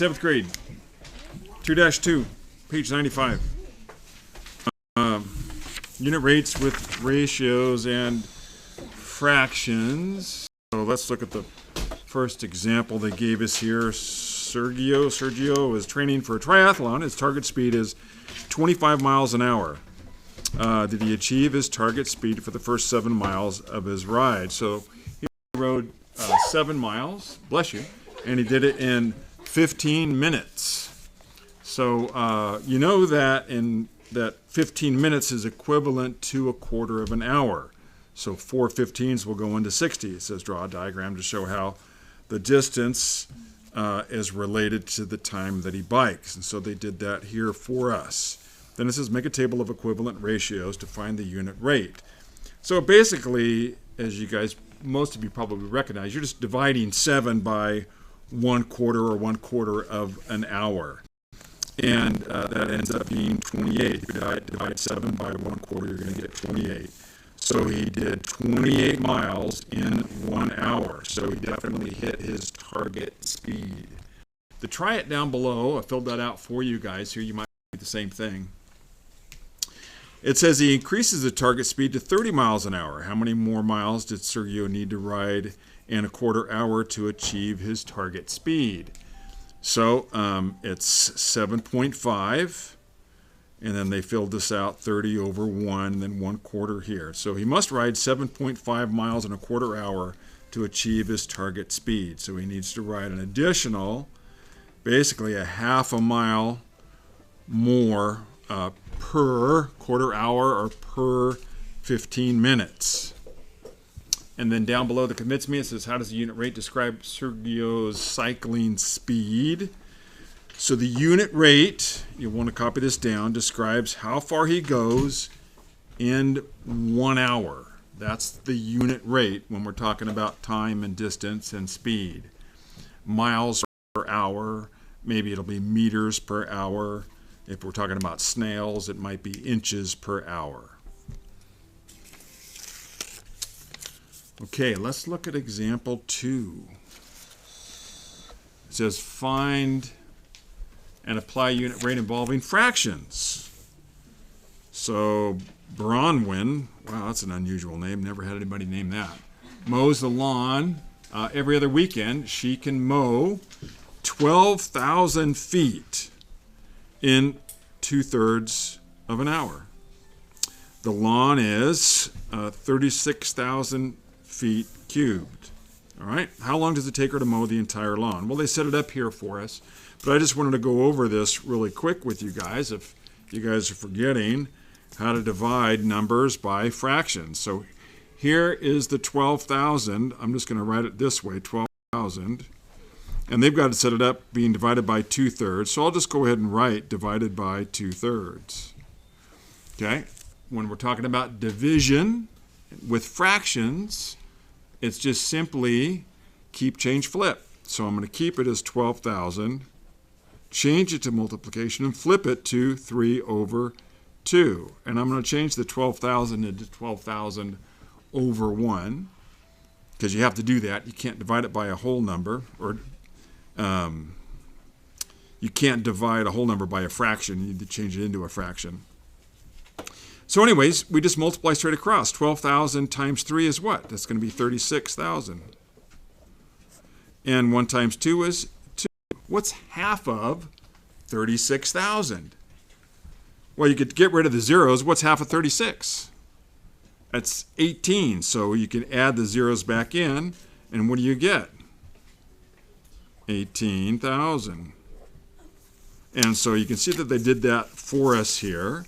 7th grade, 2-2, page 95. Unit rates with ratios and fractions. So let's look at the first example they gave us here. Sergio is training for a triathlon. His target speed is 25 miles an hour. Did he achieve his target speed for the first 7 miles of his ride? So he rode 7 miles, bless you, and he did it in 15 minutes. So you know that 15 minutes is equivalent to a quarter of an hour. So 4 15s will go into 60. It says draw a diagram to show how the distance is related to the time that he bikes. And so they did that here for us. Then it says make a table of equivalent ratios to find the unit rate. So basically, as you guys, most of you probably recognize, you're just dividing 7 by 1/4 or 1/4 of an hour. And that ends up being 28. If you divide 7 by 1/4, you're going to get 28. So he did 28 miles in 1 hour. So he definitely hit his target speed. To try it down below, I filled that out for you guys. Here you might do the same thing. It says he increases the target speed to 30 miles an hour. How many more miles did Sergio need to ride in a quarter hour to achieve his target speed? So it's 7.5, and then they filled this out 30 over 1, then 1/4 here. So he must ride 7.5 miles in a quarter hour to achieve his target speed. So he needs to ride an additional, basically a half a mile more per quarter hour or per 15 minutes. And then down below the commits me, it says, how does the unit rate describe Sergio's cycling speed? So the unit rate, you'll want to copy this down, describes how far he goes in 1 hour. That's the unit rate when we're talking about time and distance and speed. Miles per hour, maybe it'll be meters per hour. If we're talking about snails, it might be inches per hour. Okay, let's look at example 2. It says find and apply unit rate involving fractions. So Bronwyn, wow, that's an unusual name. Never had anybody name that. Mows the lawn every other weekend. She can mow 12,000 feet in 2/3 of an hour. The lawn is 36,000 feet cubed. All right, how long does it take her to mow the entire lawn? Well, they set it up here for us, but I just wanted to go over this really quick with you guys if you guys are forgetting how to divide numbers by fractions. So here is the 12,000. I'm just going to write it this way, 12,000. And they've got to set it up being divided by 2/3. So I'll just go ahead and write divided by 2/3. Okay, when we're talking about division with fractions, it's just simply keep, change, flip. So I'm going to keep it as 12,000, change it to multiplication, and flip it to 3 over 2. And I'm going to change the 12,000 into 12,000 over 1, because you have to do that. You can't divide it by a whole number, or you can't divide a whole number by a fraction. You need to change it into a fraction. So anyways, we just multiply straight across. 12,000 times 3 is what? That's going to be 36,000. And 1 times 2 is 2. What's half of 36,000? Well, you could get rid of the zeros. What's half of 36? That's 18. So you can add the zeros back in, and what do you get? 18,000. And so you can see that they did that for us here.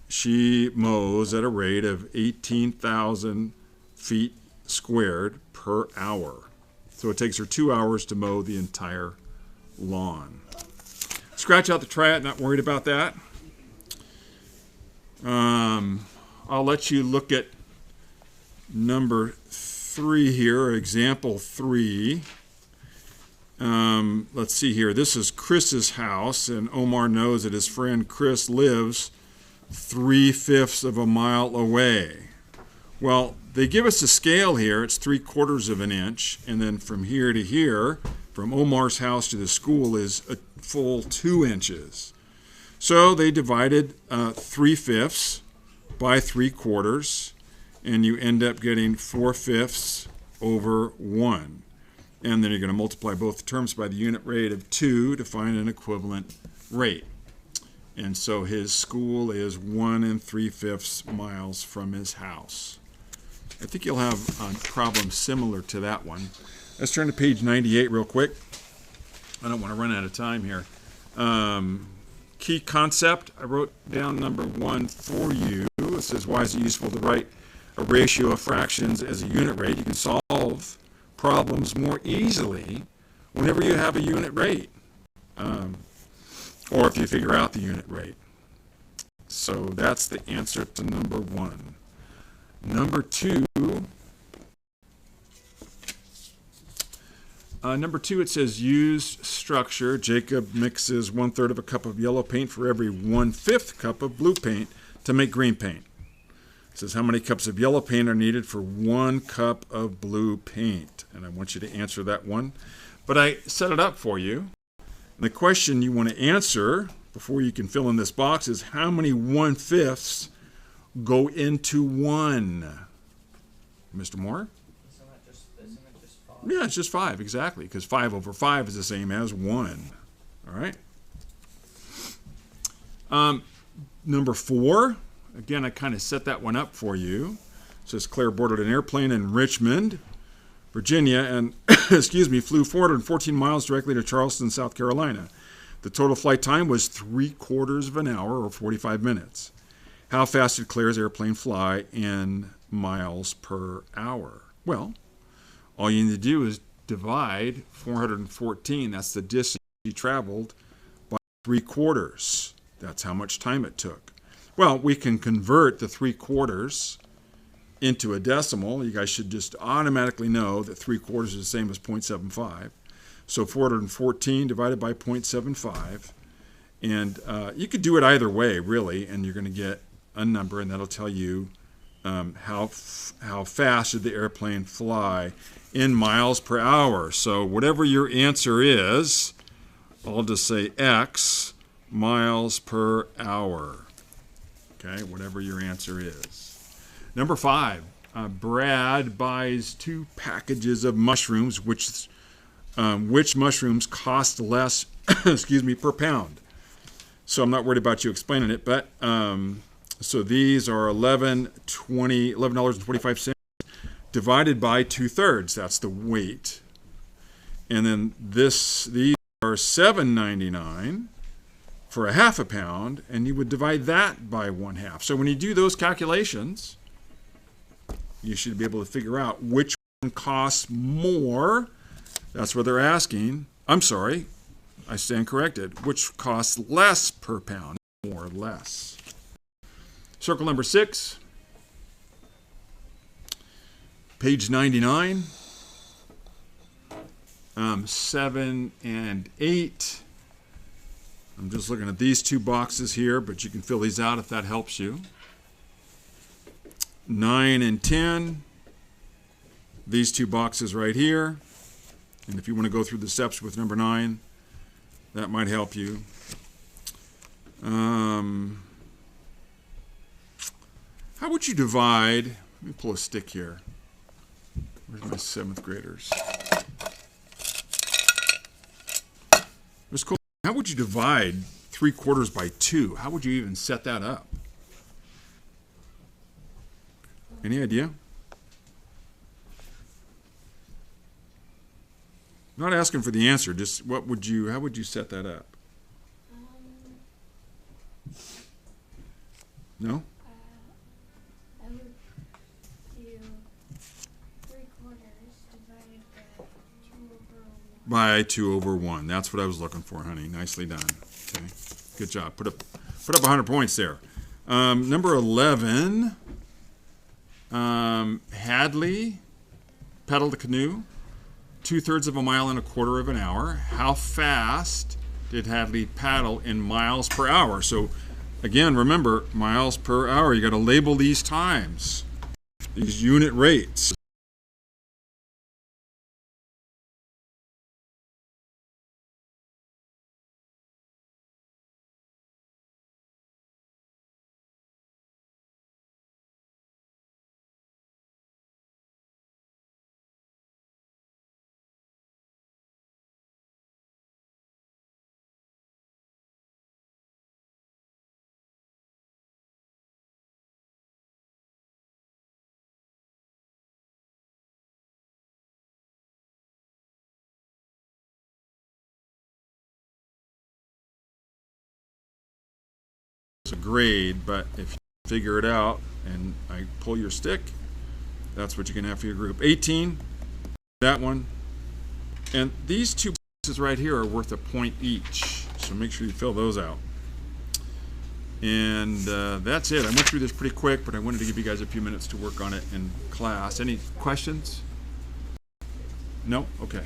She mows at a rate of 18,000 feet squared per hour. So it takes her 2 hours to mow the entire lawn. Scratch out the try it, not worried about that. I'll let you look at number 3 here, or example 3. Let's see here. This is Chris's house, and Omar knows that his friend Chris lives 3/5 of a mile away. Well, they give us a scale here. It's 3/4 of an inch, and then from here to here, from Omar's house to the school is a full 2 inches. So they divided 3/5 by 3/4, and you end up getting 4/5 over 1. And then you're going to multiply both terms by the unit rate of 2 to find an equivalent rate. And so his school is 1 3/5 miles from his house. I think you'll have a problem similar to that one. Let's turn to page 98 real quick. I don't want to run out of time here. Key concept, I wrote down number 1 for you. It says, why is it useful to write a ratio of fractions as a unit rate? You can solve problems more easily whenever you have a unit rate, or if you figure out the unit rate. So that's the answer to number 1. Number 2, it says used structure. Jacob mixes 1/3 of a cup of yellow paint for every 1/5 cup of blue paint to make green paint. It says how many cups of yellow paint are needed for 1 cup of blue paint? And I want you to answer that one. But I set it up for you. And the question you want to answer before you can fill in this box is how many 1/5s go into 1? Mr. Moore? Isn't it just 5? Yeah, it's just 5, exactly, because 5 over 5 is the same as 1. All right. Number 4, again, I kind of set that one up for you. It says Claire boarded an airplane in Richmond, Virginia, and flew 414 miles directly to Charleston, South Carolina. The total flight time was 3/4 of an hour, or 45 minutes. How fast did Claire's airplane fly in miles per hour? Well, all you need to do is divide 414, that's the distance she traveled, by 3/4. That's how much time it took. Well, we can convert the 3/4 into a decimal. You guys should just automatically know that 3/4 is the same as 0.75. So 414 divided by 0.75. And you could do it either way, really, and you're going to get a number, and that'll tell you how fast did the airplane fly in miles per hour. So whatever your answer is, I'll just say X miles per hour. Okay, whatever your answer is. Number 5, Brad buys 2 packages of mushrooms, which mushrooms cost less, per pound. So I'm not worried about you explaining it, but so these are $11.25 divided by 2/3. That's the weight. And then these are $7.99 for a half a pound, and you would divide that by 1/2. So when you do those calculations, you should be able to figure out which one costs more. That's what they're asking. I'm sorry, I stand corrected. Which costs less per pound, more or less. Circle number 6, page 99, 7 and 8. I'm just looking at these 2 boxes here, but you can fill these out if that helps you. 9 and 10, these 2 boxes right here. And if you want to go through the steps with number 9, that might help you. How would you divide, let me pull a stick here. Where's my 7th graders? Ms. Cole, how would you divide 3/4 by 2? How would you even set that up? Any idea? I'm not asking for the answer, just how would you set that up? No? I would do 3/4 divided by 2 over 1. By 2 over 1. That's what I was looking for, honey. Nicely done. Okay, good job. Put up 100 points there. Number 11, Hadley paddled a canoe 2/3 of a mile in 1/4 of an hour. How fast did Hadley paddle in miles per hour? So again, remember, miles per hour. You got to label these times, these unit rates. it's a grade, but if you figure it out and I pull your stick, that's what you can have for your group. 18, that one. And these two boxes right here are worth a point each, so make sure you fill those out. And that's it. I went through this pretty quick, but I wanted to give you guys a few minutes to work on it in class. Any questions? No? Okay.